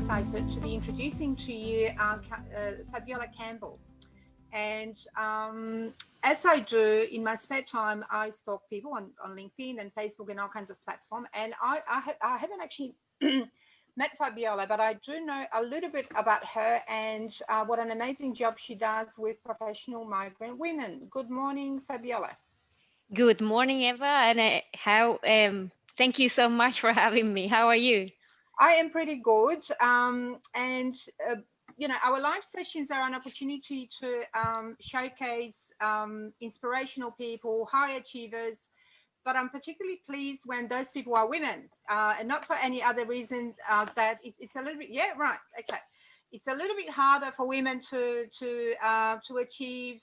excited to be introducing to you Fabiola Campbell. And as I do in my spare time, I stalk people on LinkedIn and Facebook and all kinds of platforms. And I haven't actually met Fabiola, but I do know a little bit about her and what an amazing job she does with professional migrant women. Good morning, Fabiola. Good morning, Eva, and thank you so much for having me. How are you? I am pretty good, you know, our live sessions are an opportunity to showcase inspirational people, high achievers, but I'm particularly pleased when those people are women, and not for any other reason that it's a little bit, yeah, right, okay. It's a little bit harder for women to achieve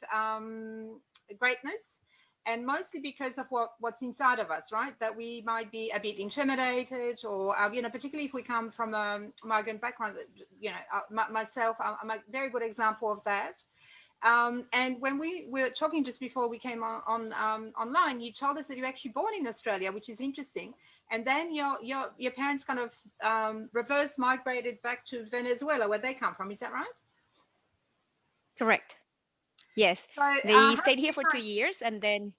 greatness, and mostly because of what's inside of us, right? That we might be a bit intimidated, or you know, particularly if we come from a migrant background. You know, myself, I'm a very good example of that. And when we were talking just before we came on online, you told us that you were actually born in Australia, which is interesting. And then your parents kind of reverse migrated back to Venezuela, where they come from. Is that right? Correct. Yes. So, They stayed here for 2 years, and then.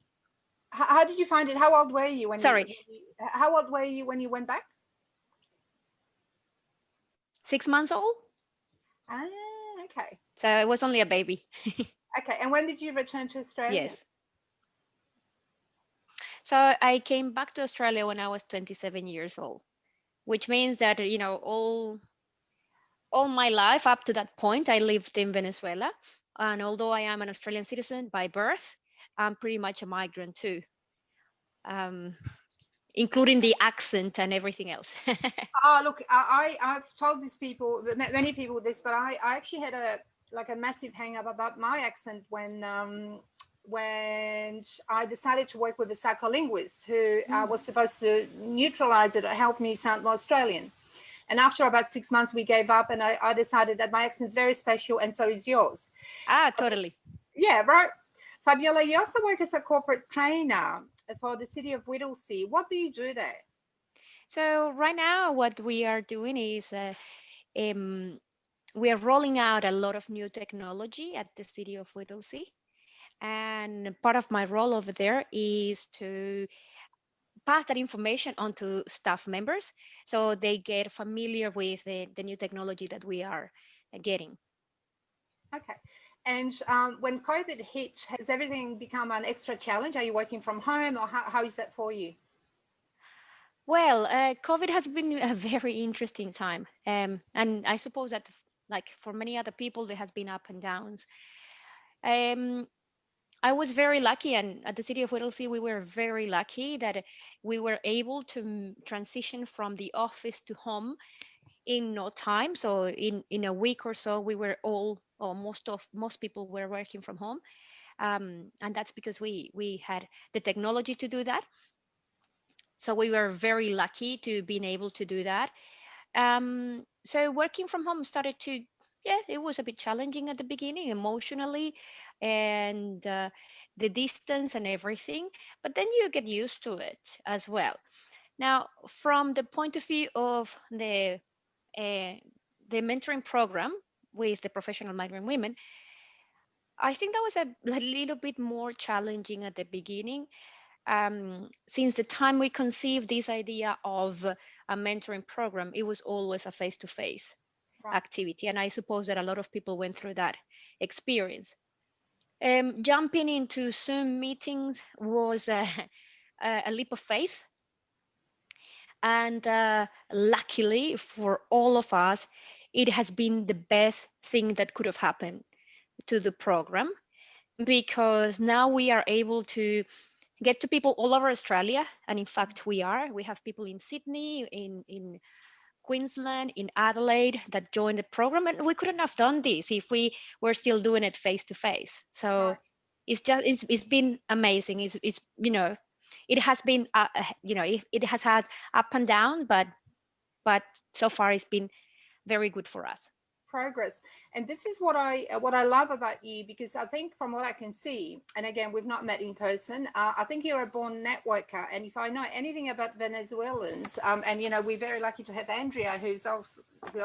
How did you find it? How old were you when Sorry. How old were you when you went back? 6 months old. Ah, okay. So I was only a baby. Okay. And when did you return to Australia? Yes. So I came back to Australia when I was 27 years old, which means that, you know, all my life up to that point, I lived in Venezuela. And although I am an Australian citizen by birth, I'm pretty much a migrant too, including the accent and everything else. Look, I've told these people, many people this, but I actually had a massive hang up about my accent when I decided to work with a psycholinguist who was supposed to neutralize it or help me sound more Australian. And after about 6 months, we gave up, and I decided that my accent's very special, and so is yours. Totally. Yeah, right. Fabiola, you also work as a corporate trainer for the city of Whittlesea. What do you do there? So right now, what we are doing is we are rolling out a lot of new technology at the city of Whittlesea. And part of my role over there is to pass that information on to staff members so they get familiar with the new technology that we are getting. Okay. And when COVID hit, has everything become an extra challenge? Are you working from home, or how is that for you? Well, COVID has been a very interesting time. And I suppose that, like for many other people, there has been up and downs. I was very lucky, and at the city of Whittlesea, we were very lucky that we were able to transition from the office to home in no time. So in a week or so, we were all, or most people were working from home, and that's because we had the technology to do that. So we were very lucky to being able to do that. So working from home started to, yes, it was a bit challenging at the beginning emotionally, and the distance and everything, but then you get used to it as well. Now, from the point of view of the mentoring program with the professional migrant women, I think that was a little bit more challenging at the beginning. Since the time we conceived this idea of a mentoring program, it was always a face-to-face activity. And I suppose that a lot of people went through that experience. Jumping into Zoom meetings was a leap of faith. And luckily for all of us, it has been the best thing that could have happened to the program, because now we are able to get to people all over Australia. And in fact, we have people in Sydney, in Queensland, in Adelaide that joined the program. And we couldn't have done this if we were still doing it face to face. So it's been amazing. It's you know, it has been, you know, it has had up and down, but so far it's been very good for us. progress. And this is what I love about you, because I think from what I can see, and again, we've not met in person, I think you're a born networker. And if I know anything about Venezuelans, and we're very lucky to have Andrea, who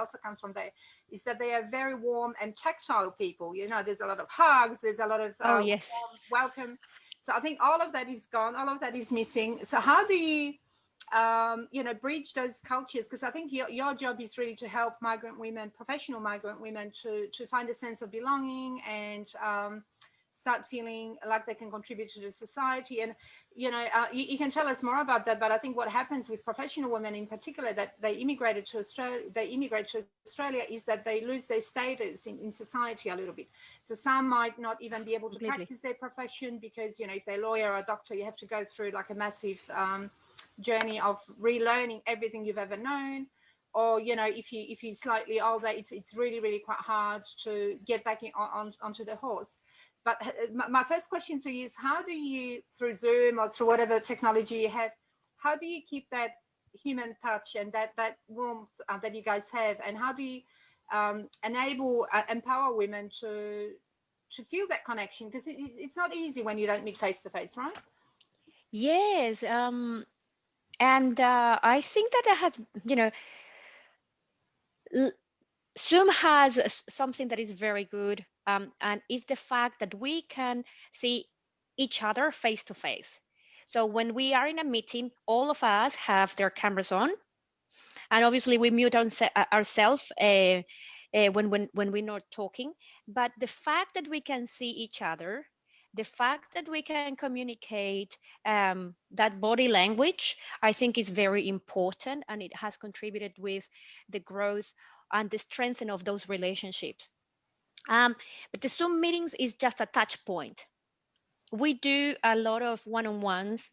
also comes from there, is that they are very warm and tactile people. There's a lot of hugs, there's a lot of Oh, yes. warm welcome. So I think all of that is gone, all of that is missing. So how do you bridge those cultures? Because I think your job is really to help migrant women, professional migrant women, to find a sense of belonging and start feeling like they can contribute to the society. And you can tell us more about that, but I think what happens with professional women in particular, that they immigrate to Australia, is that they lose their status in society a little bit. So some might not even be able to practice their profession because if they're a lawyer or a doctor, you have to go through like a massive journey of relearning everything you've ever known. Or if you're slightly older, it's really, really quite hard to get back onto the horse. But my first question to you is, how do you, through Zoom or through whatever technology you have, how do you keep that human touch and that warmth that you guys have, and how do you empower women to feel that connection? Because it's not easy when you don't meet face to face, right? Yes. And I think that it has, Zoom has something that is very good, and it's the fact that we can see each other face to face. So when we are in a meeting, all of us have their cameras on, and obviously we mute ourselves when we're not talking. But the fact that we can see each other, the fact that we can communicate that body language, I think is very important, and it has contributed with the growth and the strengthening of those relationships. But the Zoom meetings is just a touch point. We do a lot of one-on-ones,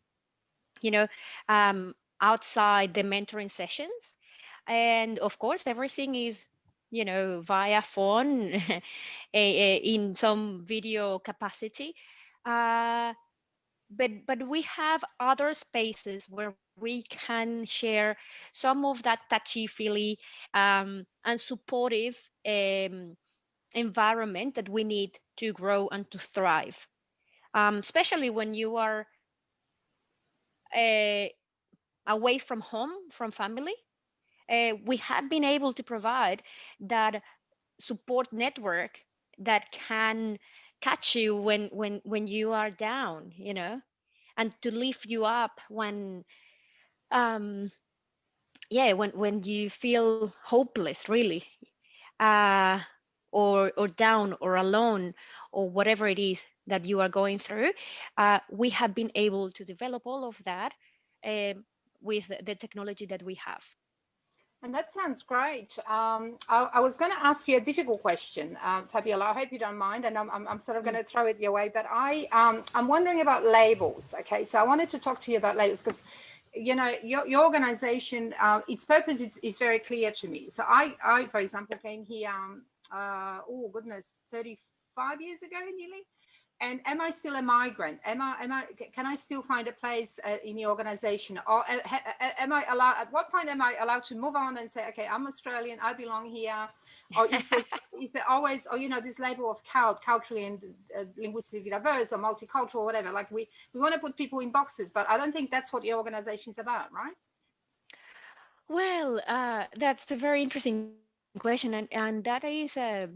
you know, outside the mentoring sessions. And of course, everything is, via phone in some video capacity. Uh, but we have other spaces where we can share some of that touchy-feely and supportive environment that we need to grow and to thrive, especially when you are uh, away from home, from family. We have been able to provide that support network that can catch you when you are down, and to lift you up um, when you feel hopeless, really, uh, or down or alone, or whatever it is that you are going through. We have been able to develop all of that um, with the technology that we have. And that sounds great. I was going to ask you a difficult question, Fabiola. I hope you don't mind, and I'm sort of going to throw it your way. But I'm wondering about labels. Okay, so I wanted to talk to you about labels because, your organization, its purpose is very clear to me. So I for example, came here, 35 years ago nearly. And am I still a migrant? Can I still find a place in the organization? Or am I allowed, at what point am I allowed to move on and say, okay, I'm Australian, I belong here? Or is there always, or, this label of culturally and linguistically diverse or multicultural or whatever? Like we want to put people in boxes, but I don't think that's what your organization is about, right? Well, that's a very interesting question, and that is a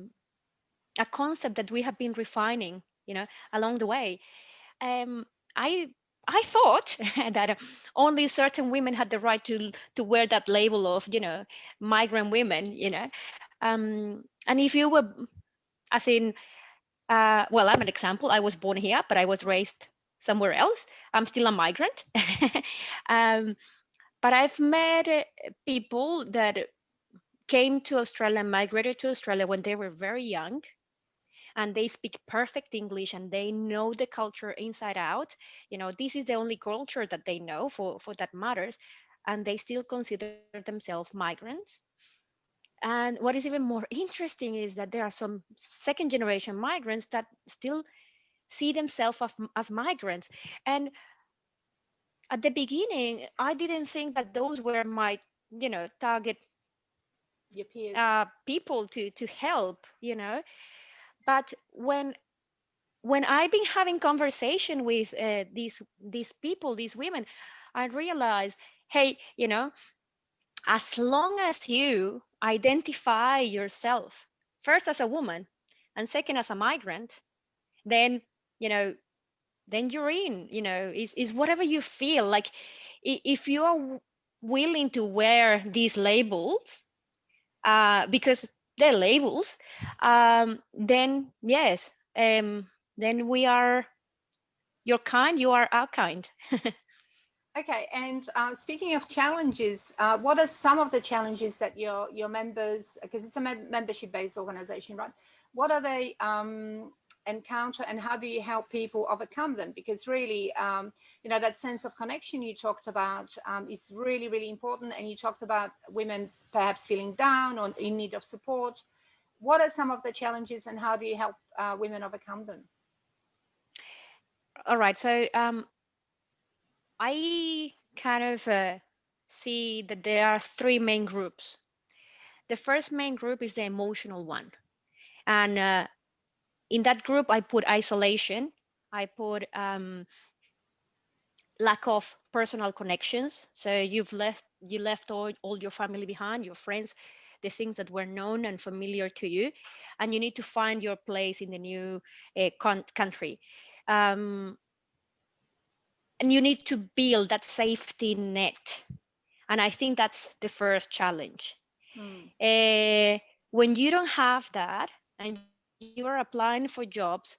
concept that we have been refining, along the way. Um, I I thought that only certain women had the right to wear that label of, migrant women, and if you were, as in, well, I'm an example. I was born here, but I was raised somewhere else. I'm still a migrant. um, but I've met people that came to Australia, migrated to Australia when they were very young, and they speak perfect English and they know the culture inside out. This is the only culture that they know for that matters, and they still consider themselves migrants. And what is even more interesting is that there are some second generation migrants that still see themselves as migrants. And at the beginning, I didn't think that those were my, target your peers. people to help, But when I've been having conversation with these people, these women, I realize, hey, as long as you identify yourself first as a woman and second as a migrant, then you know then you're in. Is whatever you feel like. If you are willing to wear these labels, because they're labels, then yes, then we are your kind, you are our kind. Okay, and speaking of challenges, what are some of the challenges that your members, because it's a membership-based organization, right? What are they encounter, and how do you help people overcome them? Because really, that sense of connection you talked about is really, really important. And you talked about women perhaps feeling down or in need of support. What are some of the challenges, and how do you help women overcome them? All right, so I kind of see that there are three main groups. The first main group is the emotional one. And in that group, I put isolation, I put lack of personal connections. So you left all your family behind, your friends, the things that were known and familiar to you, and you need to find your place in the new country. And you need to build that safety net. And I think that's the first challenge. When you don't have that and you are applying for jobs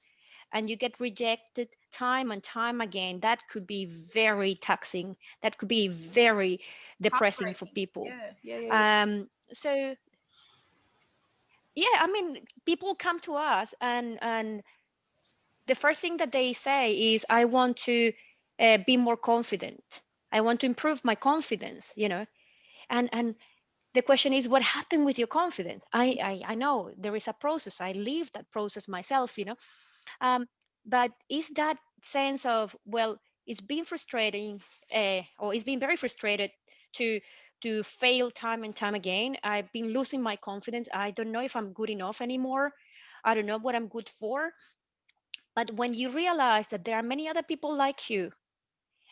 and you get rejected time and time again, that could be very taxing. That could be very depressing for Heartbreaking. people. Yeah. So yeah, I mean, people come to us and the first thing that they say is, I want to be more confident. I want to improve my confidence, and the question is, what happened with your confidence? I know there is a process. I live that process myself, um, but is that sense of, well, it's been frustrating, or it's been very frustrated to fail time and time again. I've been losing my confidence. I don't know if I'm good enough anymore. I don't know what I'm good for. But when you realize that there are many other people like you,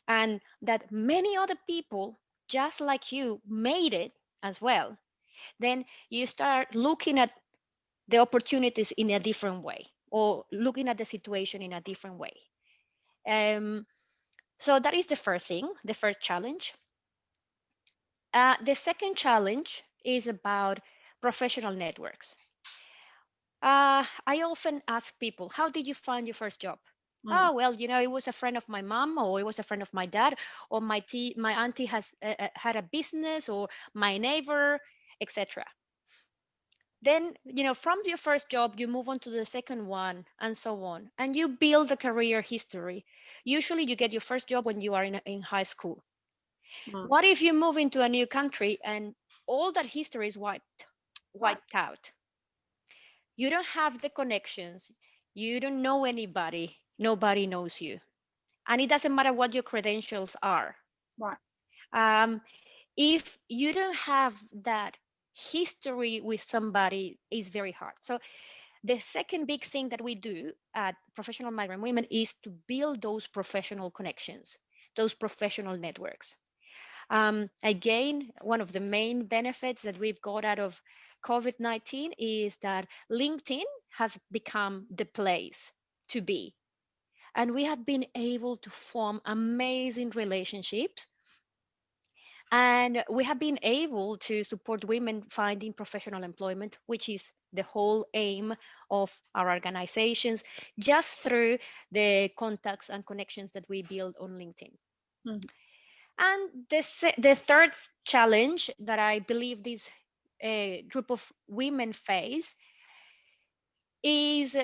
and that many other people just like you made it as well, then you start looking at the opportunities in a different way, or looking at the situation in a different way. Um, so that is the first thing, the first challenge. The second challenge is about professional networks. I often ask people, how did you find your first job? Oh, well, it was a friend of my mom, or it was a friend of my dad, or my auntie has had a business, or my neighbor, etc. Then, from your first job, you move on to the second one, and so on, and you build a career history. Usually you get your first job when you are in high school. What if you move into a new country and all that history is wiped out? You don't have the connections, you don't know anybody, nobody knows you, and it doesn't matter what your credentials are. Right. If you don't have that history with somebody, it's very hard. So the second big thing that we do at Professional Migrant Women is to build those professional connections, those professional networks. Again, one of the main benefits that we've got out of COVID-19 is that LinkedIn has become the place to be. And we have been able to form amazing relationships. And we have been able to support women finding professional employment, which is the whole aim of our organizations, just through the contacts and connections that we build on LinkedIn. And the third challenge that I believe this group of women face is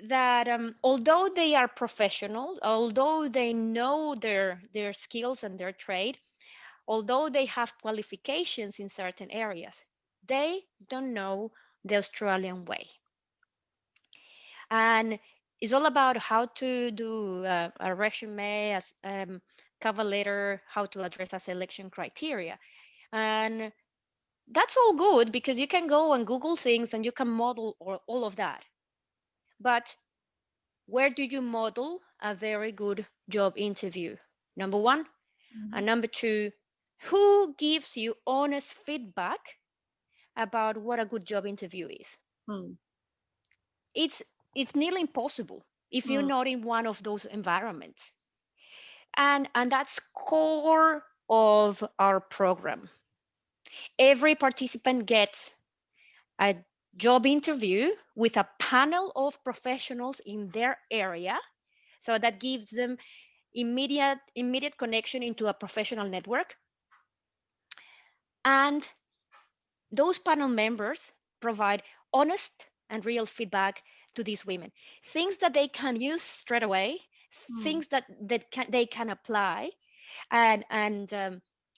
that although they are professional, although they know their skills and their trade, although they have qualifications in certain areas, they don't know the Australian way. And it's all about how to do a resume, as cover letter, how to address a selection criteria. And that's all good because you can go and Google things and you can model all of that. But where do you model a very good job interview? Number one. And number two, who gives you honest feedback about what a good job interview is? It's nearly impossible if you're not in one of those environments. And that's core of our program. Every participant gets a job interview with a panel of professionals in their area. So that gives them immediate connection into a professional network. And those panel members provide honest and real feedback to these women, things that they can use straight away, things that they can apply, and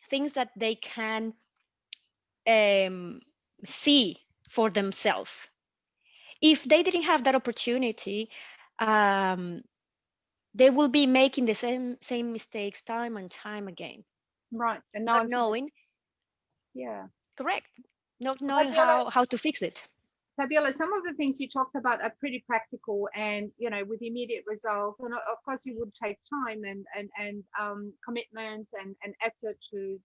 things that they can see for themselves. If they didn't have that opportunity, they will be making the same mistakes time and time again. Right, and not knowing. Yeah, correct. Not knowing how to fix it. Fabiola, some of the things you talked about are pretty practical and, you know, with immediate results. And of course, it would take time and commitment and effort to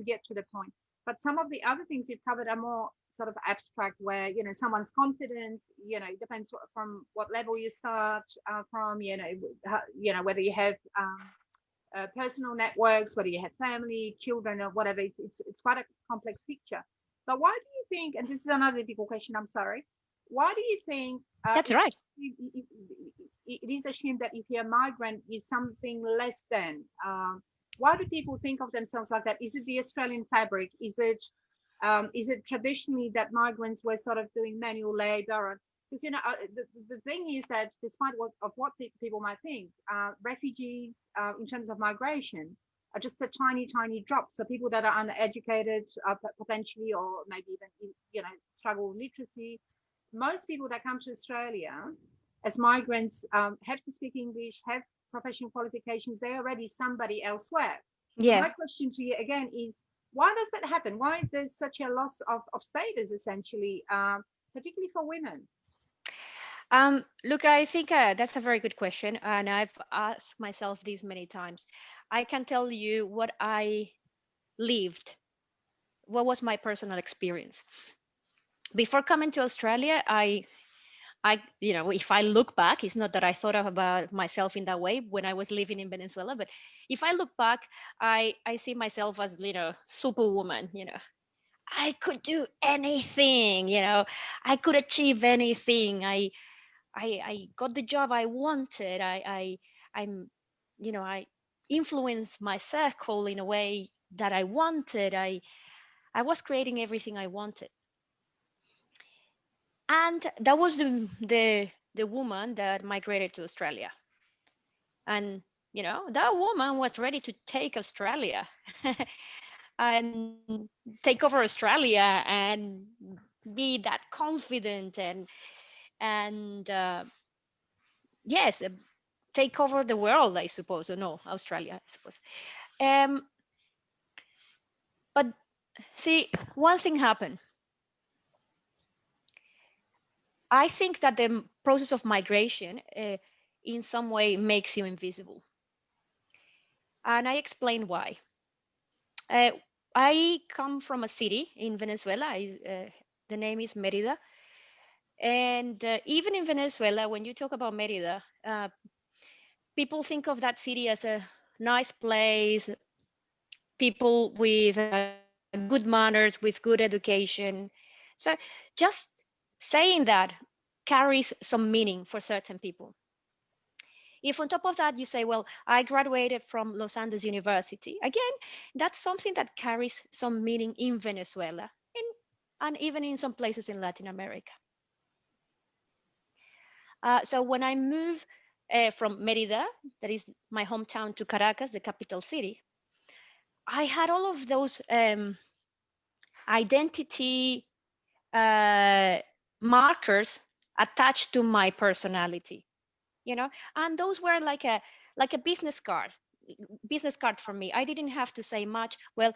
get to the point. But some of the other things you've covered are more sort of abstract, where, you know, someone's confidence, you know, it depends from what level you start from, you know, whether you have personal networks, whether you have family, children, or whatever. It's quite a complex picture. But why do you think, and this is another difficult question, I'm sorry, why do you think that's right? It is assumed that if you're a migrant, is something less than? Why do people think of themselves like that? Is it the Australian fabric? Is it traditionally that migrants were sort of doing manual labor? Because, you know, the thing is that despite what people might think, refugees in terms of migration are just a tiny drop. So people that are undereducated potentially, or maybe even, you know, struggle with literacy. Most people that come to Australia as migrants have to speak English, have professional qualifications. They're already somebody elsewhere. Yeah. So my question to you again is, why does that happen? Why there's such a loss of status, essentially, particularly for women? Look, I think that's a very good question, and I've asked myself this many times. I can tell you what I lived. What was my personal experience before coming to Australia? I, you know, if I look back, it's not that I thought about myself in that way when I was living in Venezuela, but if I look back, I see myself as, you know, superwoman. You know, I could do anything. You know, I could achieve anything. I got the job I wanted. I'm, you know, I influenced my circle in a way that I wanted. I was creating everything I wanted. And that was the woman that migrated to Australia. And, you know, that woman was ready to take Australia and take over Australia and be that confident and yes, take over the world, I suppose, or no, Australia, I suppose. But see, one thing happened. I think that the process of migration in some way makes you invisible. And I explain why. I come from a city in Venezuela. The name is Merida. And even in Venezuela, when you talk about Merida, people think of that city as a nice place, people with good manners, with good education. So just saying that carries some meaning for certain people. If on top of that you say, well, I graduated from Los Andes University, again, that's something that carries some meaning in Venezuela and even in some places in Latin America. So when I moved from Merida, that is my hometown, to Caracas, the capital city, I had all of those identity markers attached to my personality, you know, and those were like a business card for me. I didn't have to say much. Well,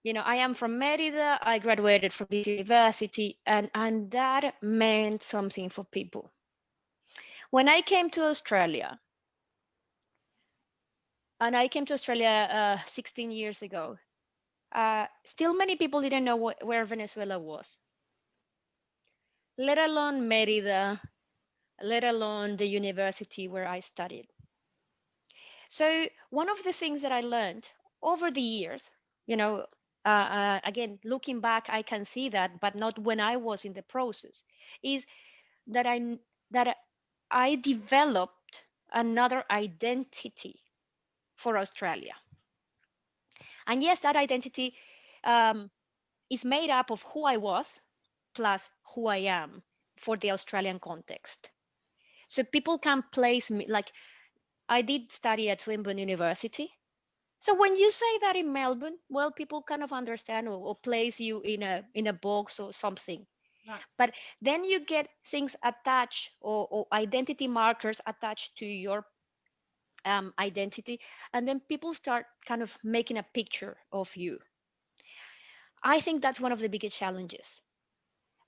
I am from Merida, I graduated from this university, and that meant something for people. When I came to Australia, and I came to Australia 16 years ago, still many people didn't know where Venezuela was, let alone Merida, let alone the university where I studied. So one of the things that I learned over the years, again, looking back, I can see that, but not when I was in the process, is that I developed another identity for Australia. And yes, that identity is made up of who I was plus who I am for the Australian context. So people can place me, like I did study at Swinburne University. So when you say that in Melbourne, well, people kind of understand or place you in a box or something. Right. But then you get things attached or identity markers attached to your identity, and then people start kind of making a picture of you. I think that's one of the biggest challenges.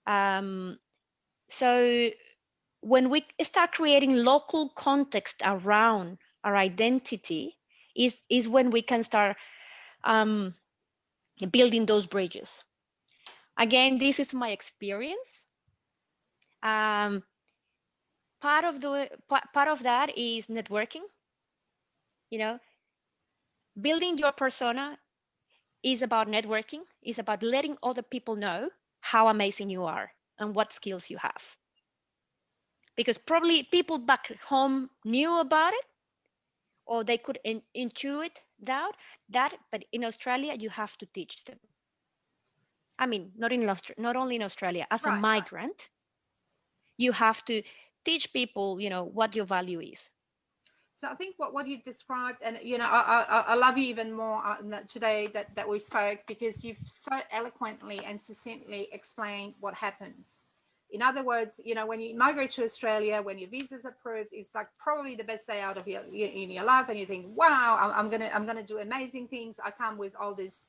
So when we start creating local context around our identity, is when we can start building those bridges. Again, this is my experience. Part of that is networking. Building your persona is about networking, is about letting other people know how amazing you are and what skills you have. Because probably people back home knew about it, or they could intuit that, but in Australia, you have to teach them. I mean, not only in Australia, as a Right. migrant, you have to teach people, what your value is. So I think what you described, and I love you even more today that we spoke, because you've so eloquently and succinctly explained what happens. In other words, when you migrate to Australia, when your visa's approved, it's like probably the best day out of in your life, and you think, wow, I'm gonna do amazing things. I come with all this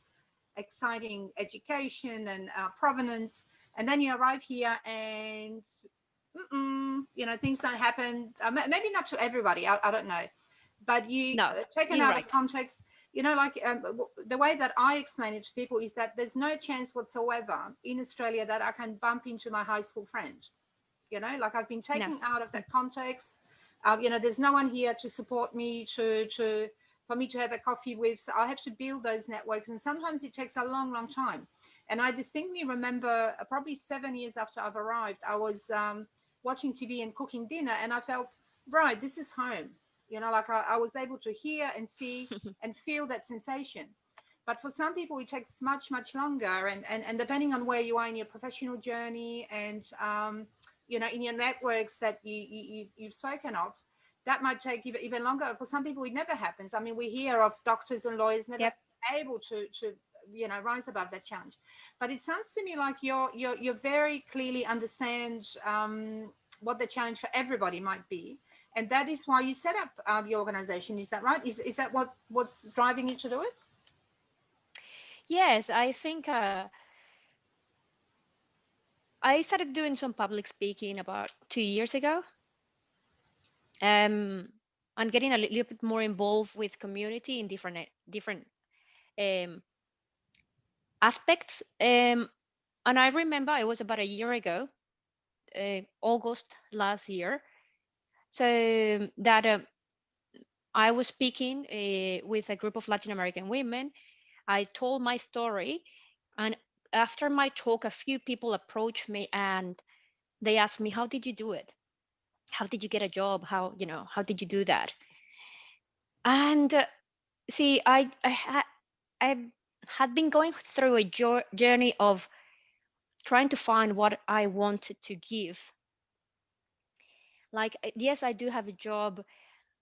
exciting education and provenance, and then you arrive here and things don't happen. Maybe not to everybody. I don't know, but taken you're out right. of context. The way that I explain it to people is that there's no chance whatsoever in Australia that I can bump into my high school friend. I've been taken out of that context. There's no one here to support me for me to have a coffee with. So I have to build those networks, and sometimes it takes a long, long time. And I distinctly remember probably 7 years after I've arrived, I was watching TV and cooking dinner, and I felt, right, this is home. I was able to hear and see and feel that sensation. But for some people, it takes much, much longer. And depending on where you are in your professional journey and, in your networks that you've spoken of, that might take even longer. For some people, it never happens. I mean, we hear of doctors and lawyers never able to rise above that challenge. But it sounds to me like you very clearly understand what the challenge for everybody might be, and that is why you set up your organization. Is that right? Is that what's driving you to do it? Yes, I think I started doing some public speaking about 2 years ago, and getting a little bit more involved with community in different um, aspects. And I remember it was about a year ago, August last year, so that I was speaking with a group of Latin American women. I told my story, and after my talk, a few people approached me and they asked me, "How did you do it? How did you get a job? How did you do that?" And see, I had been going through a journey of trying to find what I wanted to give. Like, yes, I do have a job.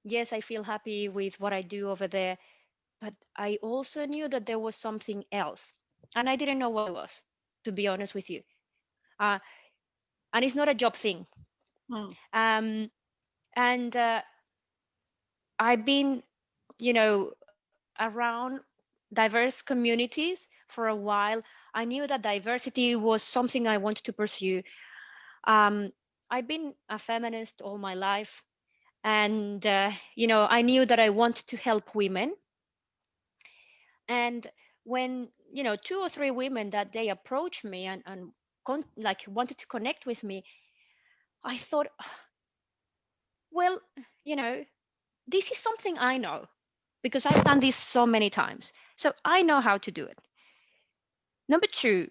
Yes, I feel happy with what I do over there. But I also knew that there was something else. And I didn't know what it was, to be honest with you. And it's not a job thing. And I've been, around diverse communities for a while. I knew that diversity was something I wanted to pursue. Um, I've been a feminist all my life, and I knew that I wanted to help women. And when two or three women that day approached me and like wanted to connect with me, I thought, well, you know, this is something I know because I've done this so many times. So I know how to do it. Number two,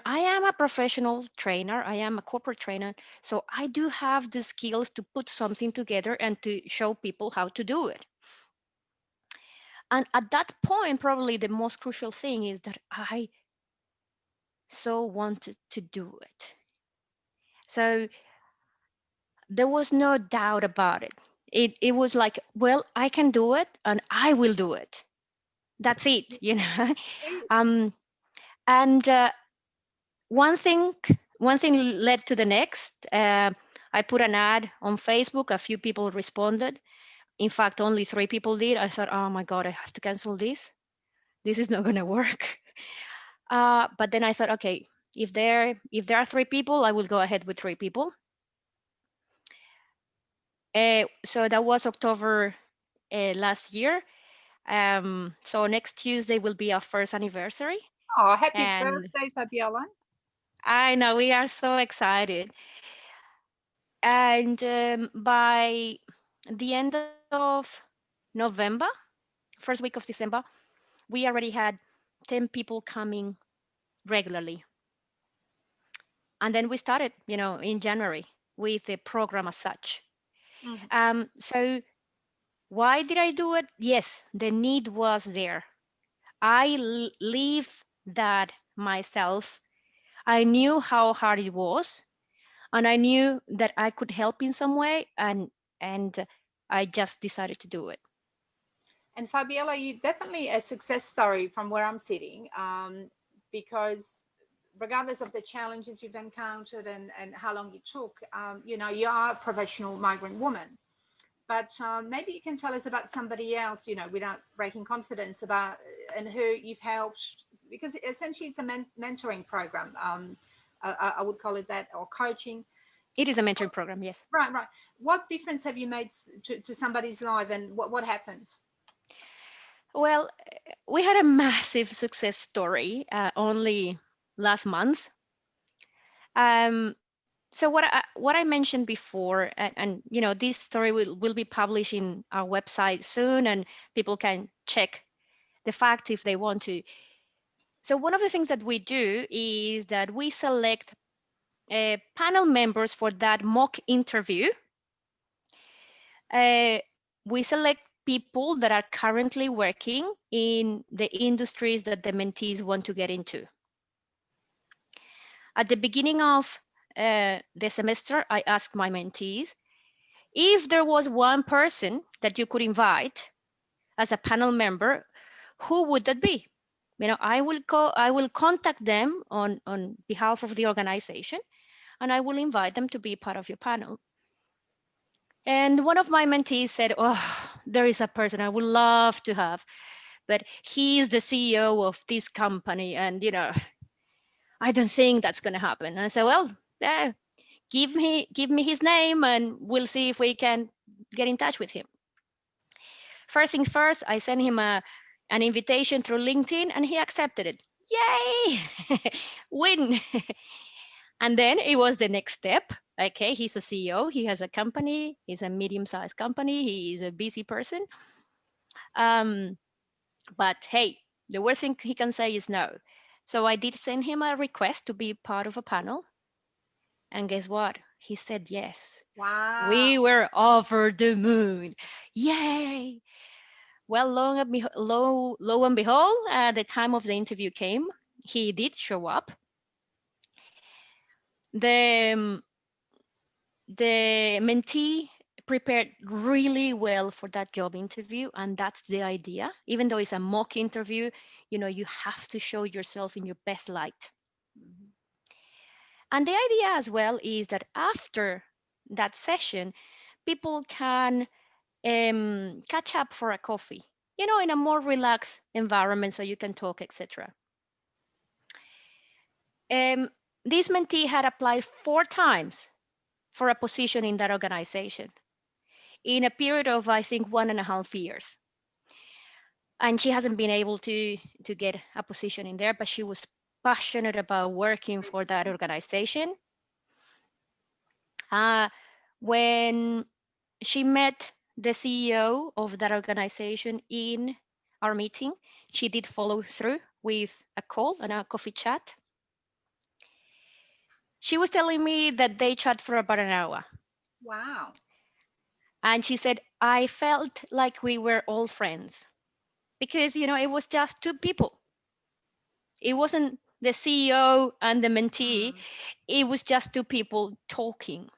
I am a professional trainer. I am a corporate trainer. So I do have the skills to put something together and to show people how to do it. And at that point, probably the most crucial thing is that I so wanted to do it. So there was no doubt about it. It was like, well, I can do it and I will do it. That's it. um, and one thing led to the next. I put an ad on Facebook. A few people responded. In fact, only 3 people did. I thought, oh my God, I have to cancel this. This is not going to work. But then I thought, okay, if there are 3 people, I will go ahead with 3 people. So that was October last year. So next Tuesday will be our first anniversary. Oh, happy And birthday, Fabiola. I know we are so excited. And by the end of November, first week of December, we already had 10 people coming regularly. And then we started, in January with the program as such. So why did I do it? Yes, the need was there. I live that myself. I knew how hard it was, and I knew that I could help in some way, and I just decided to do it. And Fabiola, you're definitely a success story from where I'm sitting, because regardless of the challenges you've encountered and how long it took, you are a professional migrant woman. But maybe you can tell us about somebody else, without breaking confidence, about and who you've helped, because essentially it's a mentoring program. I would call it that, or coaching. It is a mentoring program, yes. Right, right. What difference have you made to somebody's life, and what happened? Well, we had a massive success story only last month. So what I mentioned before, and this story will be published in our website soon, and people can check the facts if they want to. So one of the things that we do is that we select panel members for that mock interview. We select people that are currently working in the industries that the mentees want to get into. At the beginning of the semester, I asked my mentees, if there was one person that you could invite as a panel member, who would that be? I will contact them on behalf of the organization, and I will invite them to be part of your panel. And one of my mentees said, oh, there is a person I would love to have, but he is the CEO of this company, and I don't think that's going to happen. And I said, well, give me his name, and we'll see if we can get in touch with him. First things first, I sent him an invitation through LinkedIn, and he accepted it. Yay! Win! And then it was the next step. Okay, he's a CEO, he has a company, he's a medium-sized company, he is a busy person. But hey, the worst thing he can say is no. So I did send him a request to be part of a panel. And guess what? He said yes. Wow. We were over the moon. Yay! Well, lo and behold, the time of the interview came. He did show up. The mentee prepared really well for that job interview, and that's the idea. Even though it's a mock interview, you have to show yourself in your best light. And the idea as well is that after that session, people can catch up for a coffee. in a more relaxed environment so you can talk, etc. This mentee had applied 4 times for a position in that organization in a period of, I think, 1.5 years. And she hasn't been able to get a position in there, but she was passionate about working for that organization. When she met the CEO of that organization in our meeting, she did follow through with a call and a coffee chat. She was telling me that they chat for about an hour. Wow. And she said, I felt like we were all friends because, it was just 2 people. It wasn't the CEO and the mentee. It was just 2 people talking.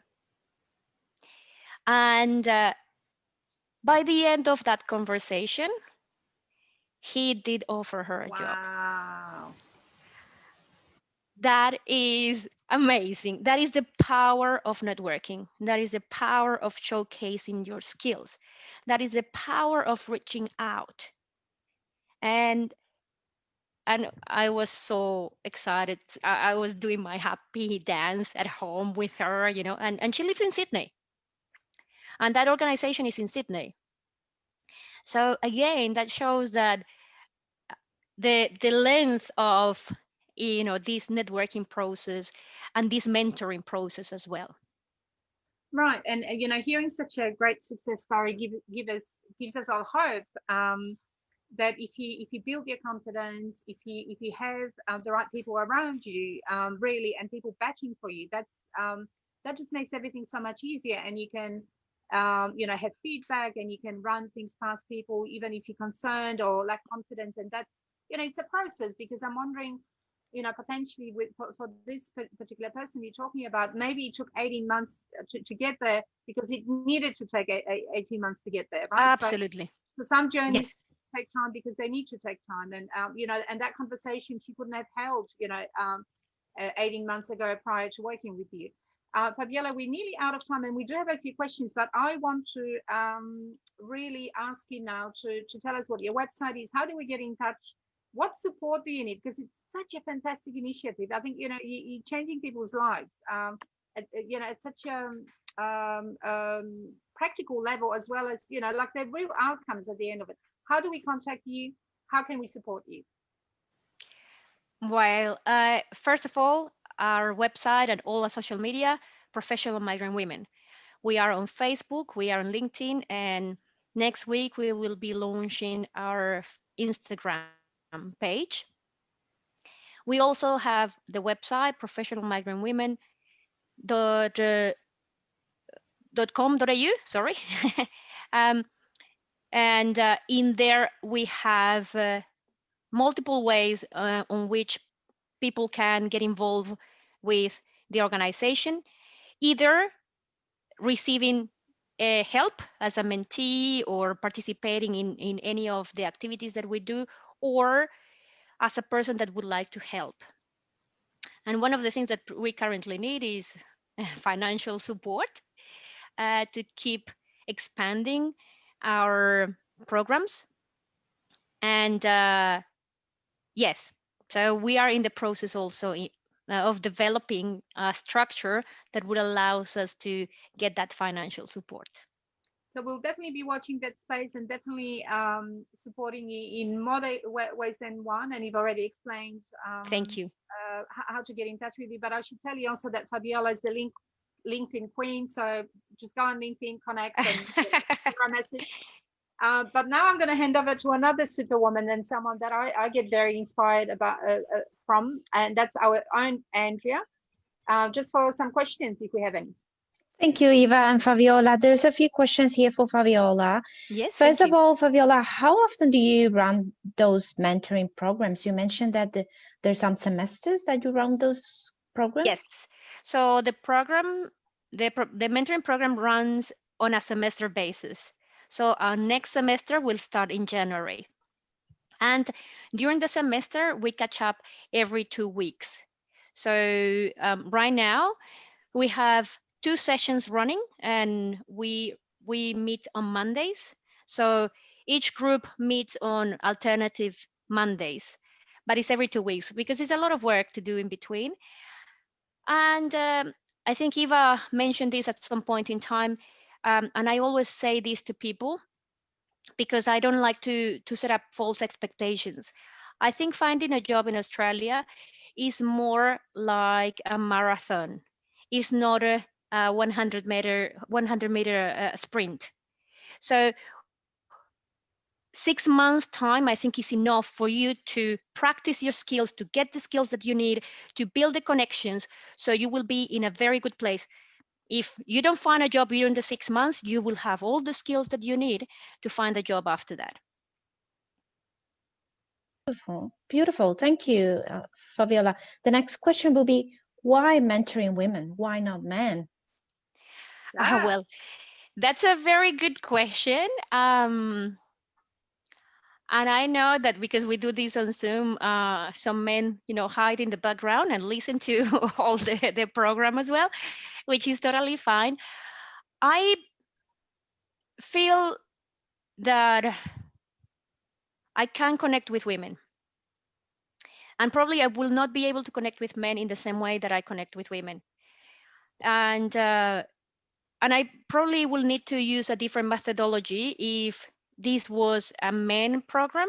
And by the end of that conversation, he did offer her a job. Wow. That is amazing. That is the power of networking. That is the power of showcasing your skills. That is the power of reaching out. And I was so excited. I was doing my happy dance at home with her, and she lives in Sydney. And that organization is in Sydney. So again, that shows that the length of this networking process and this mentoring process as well. Right, and hearing such a great success story gives us all hope that if you build your confidence, if you have the right people around you, really, and people backing for you, that just makes everything so much easier, and you can have feedback, and you can run things past people even if you're concerned or lack confidence. And that's it's a process, because I'm wondering, potentially for this particular person you're talking about, maybe it took 18 months to get there because it needed to take 18 months to get there, right? Absolutely. So some journeys Yes. take time because they need to take time, and and that conversation she couldn't have held 18 months ago prior to working with you. Fabiola, we're nearly out of time, and we do have a few questions, but I want to really ask you now to tell us what your website is. How do we get in touch? What support do you need? Because it's such a fantastic initiative. I think you're changing people's lives. At such a practical level, as well as like the real outcomes at the end of it. How do we contact you? How can we support you? Well, first of all, our website and all our social media, Professional Migrant Women. We are on Facebook, we are on LinkedIn, and next week we will be launching our Instagram page. We also have the website, professionalmigrantwomen.com.au, sorry. And in there we have multiple ways on which people can get involved with the organization, either receiving help as a mentee or participating in any of the activities that we do, or as a person that would like to help. And one of the things that we currently need is financial support to keep expanding our programs. And yes, so we are in the process also of developing a structure that would allow us to get that financial support. So we'll definitely be watching that space, and definitely supporting you in more ways than one. And you've already explained Thank you. How to get in touch with you. But I should tell you also that Fabiola is the LinkedIn queen. So just go on LinkedIn, connect, and a message. But now I'm going to hand over to another superwoman, and someone that I get very inspired from, and that's our own Andrea. Just for some questions, if we have any. Thank you, Eva and Fabiola. There's a few questions here for Fabiola. Yes. First of all, Fabiola, how often do you run those mentoring programs? You mentioned that there's some semesters that you run those programs. Yes. So the program, the mentoring program runs on a semester basis. So our next semester will start in January. And during the semester, we catch up every 2 weeks. So right now, we have 2 sessions running, and we meet on Mondays. So each group meets on alternative Mondays, but it's every 2 weeks because it's a lot of work to do in between. And I think Eva mentioned this at some point in time, and I always say this to people because I don't like to set up false expectations. I think finding a job in Australia is more like a marathon. It's not a 100-meter sprint. So 6 months time, I think, is enough for you to practice your skills, to get the skills that you need, to build the connections, so you will be in a very good place. If you don't find a job during the 6 months, you will have all the skills that you need to find a job after that. Beautiful, beautiful. Thank you, Fabiola. The next question will be, why mentoring women? Why not men? Well, that's a very good question. And I know that because we do this on Zoom, some men, hide in the background and listen to all the program as well, which is totally fine. I feel that I can connect with women. And probably I will not be able to connect with men in the same way that I connect with women. And I probably will need to use a different methodology if this was a men program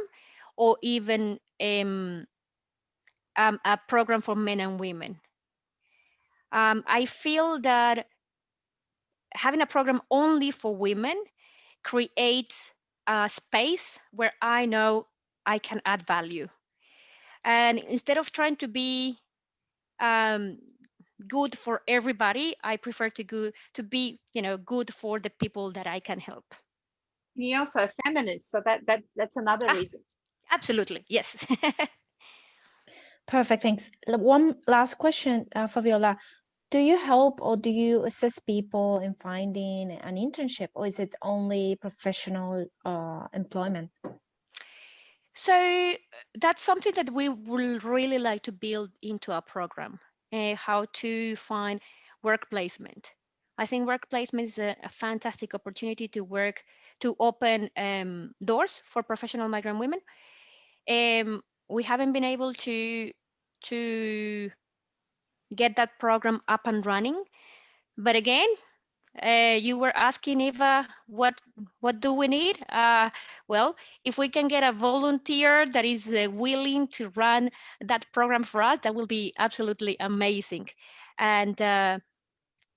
or even a program for men and women. I feel that having a program only for women creates a space where I know I can add value. And instead of trying to be good for everybody, I prefer to be good for the people that I can help. You're also a feminist, so that's another reason. Absolutely, yes. Perfect, thanks. One last question, Fabiola. Do you help or do you assist people in finding an internship, or is it only professional employment? So that's something that we will really like to build into our program, how to find work placement. I think work placement is a fantastic opportunity to open doors for professional migrant women. We haven't been able to get that program up and running, but again, you were asking, Eva, what do we need? Well, if we can get a volunteer that is willing to run that program for us, that will be absolutely amazing. And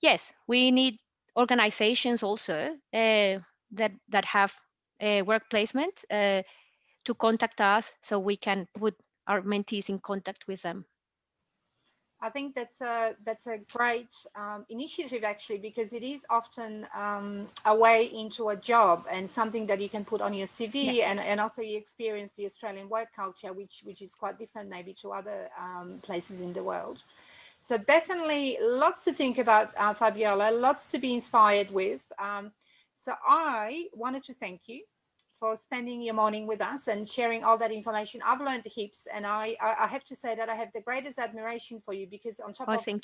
yes, we need organizations also that have work placement to contact us so we can put our mentees in contact with them. I think that's a great initiative, actually, because it is often a way into a job and something that you can put on your CV, yeah. and also you experience the Australian work culture, which is quite different maybe to other places in the world. So definitely lots to think about, Fabiola, lots to be inspired with. So I wanted to thank you for spending your morning with us and sharing all that information. I've learned heaps, and I have to say that I have the greatest admiration for you, because on top of a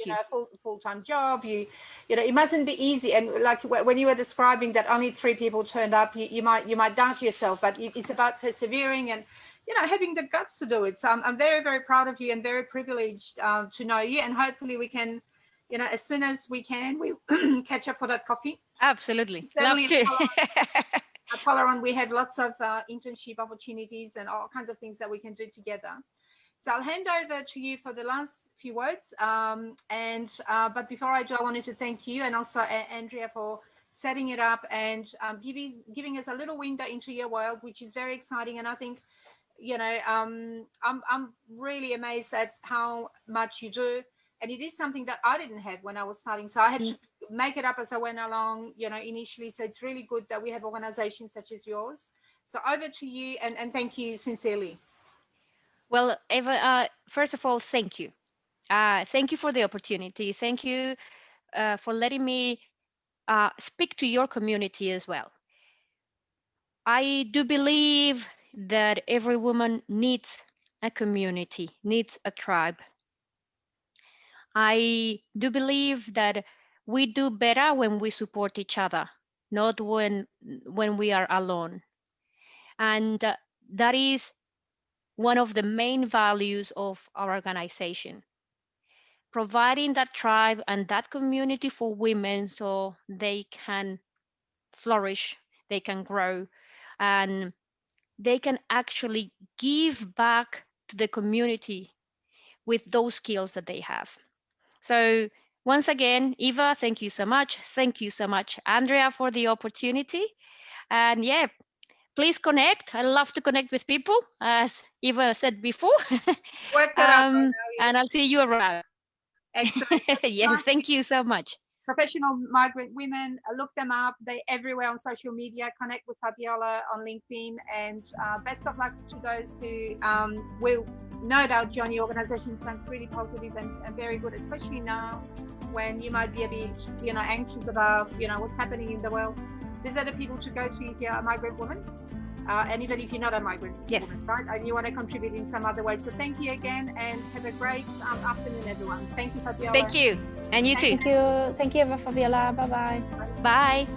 full-time job, you know it mustn't be easy. And like when you were describing that only 3 people turned up, you might doubt yourself, but it's about persevering and having the guts to do it. So I'm very, very proud of you and very privileged to know you, and hopefully we can, as soon as we can, we'll catch up for that coffee. Absolutely. Certainly love to. At Polaron, we have lots of internship opportunities and all kinds of things that we can do together. So I'll hand over to you for the last few words. But before I do, I wanted to thank you and also Andrea for setting it up and giving us a little window into your world, which is very exciting. And I think, I'm really amazed at how much you do. And it is something that I didn't have when I was starting. So I had to make it up as I went along, initially. So it's really good that we have organizations such as yours. So over to you, and thank you sincerely. Well, Eva, first of all, thank you. Thank you for the opportunity. Thank you for letting me speak to your community as well. I do believe that every woman needs a community, needs a tribe. I do believe that we do better when we support each other, not when we are alone. And that is one of the main values of our organization, providing that tribe and that community for women so they can flourish, they can grow, and they can actually give back to the community with those skills that they have. So once again, Eva, thank you so much. Thank you so much, Andrea, for the opportunity. And yeah, please connect. I love to connect with people, as Eva said before. Work that out right now, And I'll see you around. Excellent. Yes, thank you so much. Professional migrant women, look them up. They're everywhere on social media. Connect with Fabiola on LinkedIn, and best of luck to those who will no doubt join the organization. Sounds really positive and very good, especially now when you might be a bit, anxious about, what's happening in the world. These are the people to go to if you're a migrant woman. And even if you're not a migrant woman, right? And you want to contribute in some other way. So thank you again, and have a great afternoon, everyone. Thank you, Fabiola. Thank you. And you too. Thank you. Thank you, Fabiola. Bye-bye. Bye.